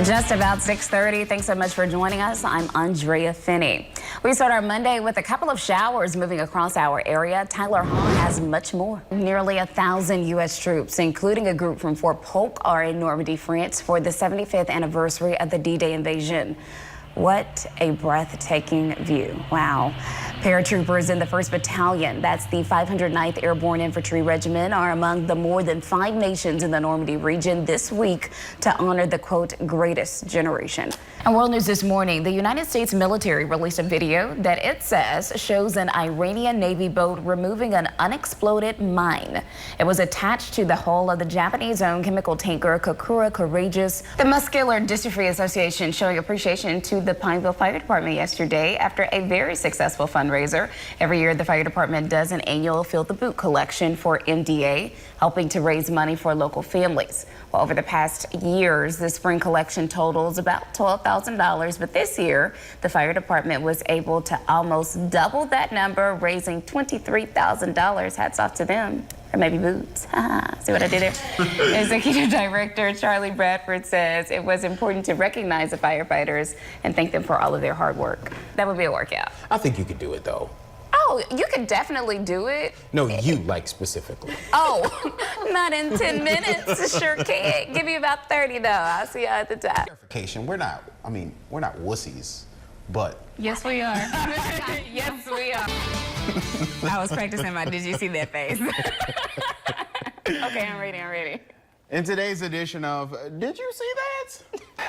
Just about 6:30. Thanks so much for joining us. I'm Andrea Finney. We start our Monday with a couple of showers moving across our area. Tyler Hall has much more. Nearly 1,000 U.S. troops, including a group from Fort Polk, are in Normandy, France for the 75th anniversary of the D-Day invasion. What a breathtaking view. Wow. Paratroopers in the 1st Battalion, that's the 509th Airborne Infantry Regiment, are among the more than 5 nations in the Normandy region this week to honor the, quote, greatest generation. And World News this morning, the United States military released a video that it says shows an Iranian Navy boat removing an unexploded mine. It was attached to the hull of the Japanese-owned chemical tanker Kokura Courageous. The Muscular Dystrophy Association showing appreciation to the Pineville Fire Department yesterday after a very successful fundraiser. Every year, the fire department does an annual Fill the Boot collection for MDA, helping to raise money for local families. Well, over the past years, the spring collection totals about $12,000, but this year, the fire department was able to almost double that number, raising $23,000. Hats off to them. Or maybe boots. See what I did there? Executive Director Charlie Bradford says it was important to recognize the firefighters and thank them for all of their hard work. That would be a workout. I think you could do it, though. Oh, you could definitely do it. No, you, like, specifically. Oh, not in 10 minutes. Sure can't. Give me about 30, though. I'll see you at the top. Clarification, we're not wussies, but... Yes, we are. Yes, we are. I was practicing my did you see that face? Okay, I'm ready. In today's edition of Did You See That?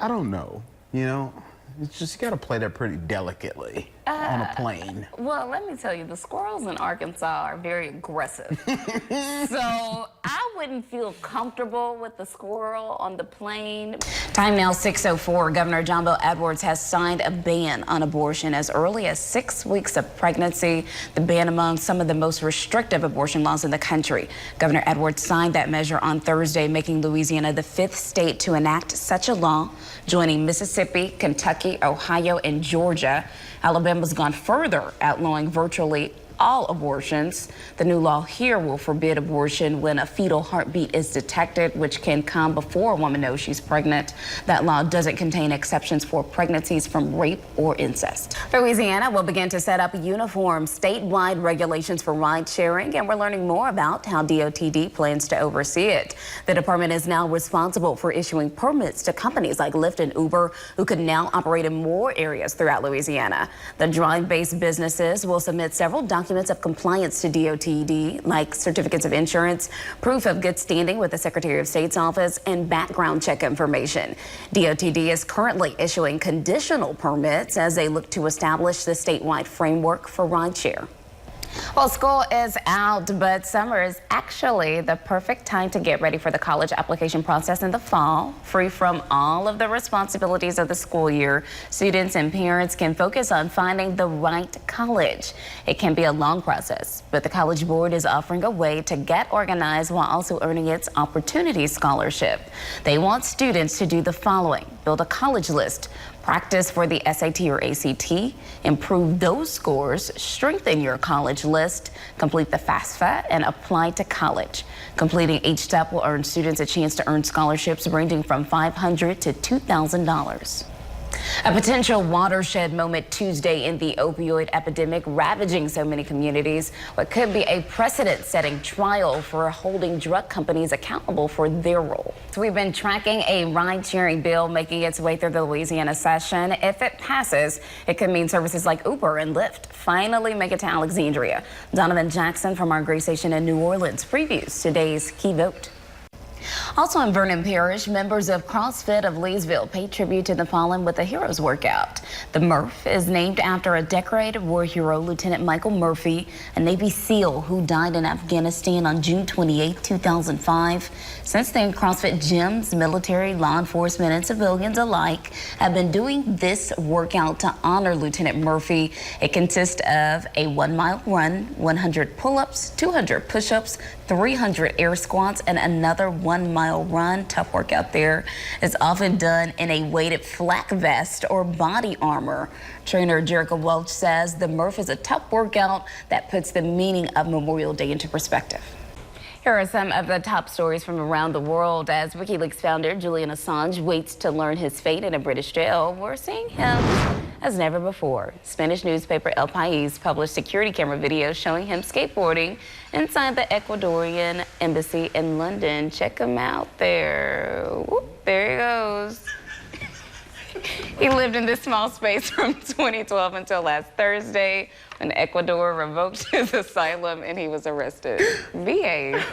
I don't know, you know? It's just, you gotta play that pretty delicately on a plane. Well, let me tell you, the squirrels in Arkansas are very aggressive. So I wouldn't feel comfortable with the squirrel on the plane. Time now 6:04. Governor John Bel Edwards has signed a ban on abortion as early as 6 weeks of pregnancy. The ban among some of the most restrictive abortion laws in the country. Governor Edwards signed that measure on Thursday, making Louisiana the 5th state to enact such a law, joining Mississippi, Kentucky, Ohio, and Georgia. Alabama's gone further, outlawing virtually all abortions. The new law here will forbid abortion when a fetal heartbeat is detected, which can come before a woman knows she's pregnant. That law doesn't contain exceptions for pregnancies from rape or incest. Louisiana will begin to set up uniform statewide regulations for ride sharing, and we're learning more about how DOTD plans to oversee it. The department is now responsible for issuing permits to companies like Lyft and Uber, who could now operate in more areas throughout Louisiana. The drive-based businesses will submit several documents of compliance to DOTD, like certificates of insurance, proof of good standing with the Secretary of State's office, and background check information. DOTD is currently issuing conditional permits as they look to establish the statewide framework for rideshare. Well, school is out, but summer is actually the perfect time to get ready for the college application process in the fall. Free from all of the responsibilities of the school year, students and parents can focus on finding the right college. It can be a long process, but the College Board is offering a way to get organized while also earning its Opportunity Scholarship. They want students to do the following: build a college list, practice for the SAT or ACT, improve those scores, strengthen your college list, complete the FAFSA, and apply to college. Completing each step will earn students a chance to earn scholarships ranging from $500 to $2,000. A potential watershed moment Tuesday in the opioid epidemic ravaging so many communities. What could be a precedent-setting trial for holding drug companies accountable for their role. So we've been tracking a ride-sharing bill making its way through the Louisiana session. If it passes, it could mean services like Uber and Lyft finally make it to Alexandria. Donovan Jackson from our Gray Station in New Orleans previews today's key vote. Also in Vernon Parish, members of CrossFit of Leesville paid tribute to the fallen with a hero's workout. The Murph is named after a decorated war hero, Lieutenant Michael Murphy, a Navy SEAL who died in Afghanistan on June 28, 2005. Since then, CrossFit gyms, military, law enforcement, and civilians alike have been doing this workout to honor Lieutenant Murphy. It consists of a 1-mile run, 100 pull-ups, 200 push-ups, 300 air squats, and another 1-mile run. Tough workout there. It's often done in a weighted flak vest or body armor. Trainer Jerica Welch says the Murph is a tough workout that puts the meaning of Memorial Day into perspective. Here are some of the top stories from around the world. As WikiLeaks founder Julian Assange waits to learn his fate in a British jail, we're seeing him as never before. Spanish newspaper El País published security camera videos showing him skateboarding inside the Ecuadorian embassy in London. Check him out there. Whoop, there he goes. He lived in this small space from 2012 until last Thursday when Ecuador revoked his asylum and he was arrested. Behave.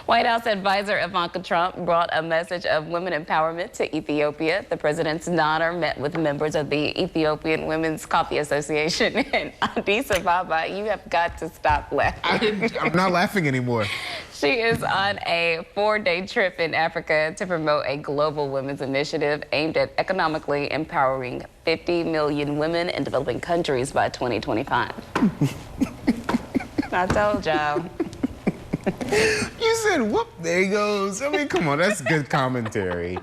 White House advisor Ivanka Trump brought a message of women empowerment to Ethiopia. The president's daughter met with members of the Ethiopian Women's Coffee Association in Addis Ababa. You have got to stop laughing. I'm not laughing anymore. She is on a 4-day trip in Africa to promote a global women's initiative aimed at economically empowering 50 million women in developing countries by 2025. I told y'all. You said, whoop, there he goes. I mean, come on, that's good commentary.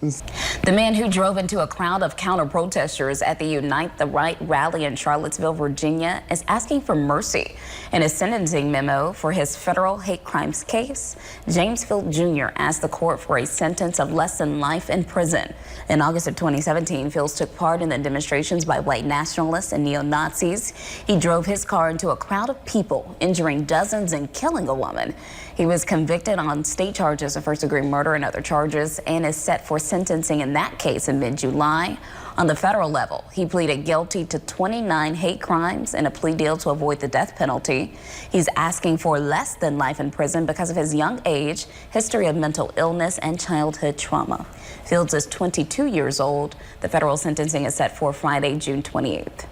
The man who drove into a crowd of counter-protesters at the Unite the Right rally in Charlottesville, Virginia, is asking for mercy. In a sentencing memo for his federal hate crimes case, James Field Jr. asked the court for a sentence of less than life in prison. In August of 2017, Fields took part in the demonstrations by white nationalists and neo-Nazis. He drove his car into a crowd of people, injuring dozens and killing a woman. He was convicted on state charges of first-degree murder and other charges and is set for sentencing in that case in mid-July. On the federal level, he pleaded guilty to 29 hate crimes and a plea deal to avoid the death penalty. He's asking for less than life in prison because of his young age, history of mental illness, and childhood trauma. Fields is 22 years old. The federal sentencing is set for Friday, June 28th.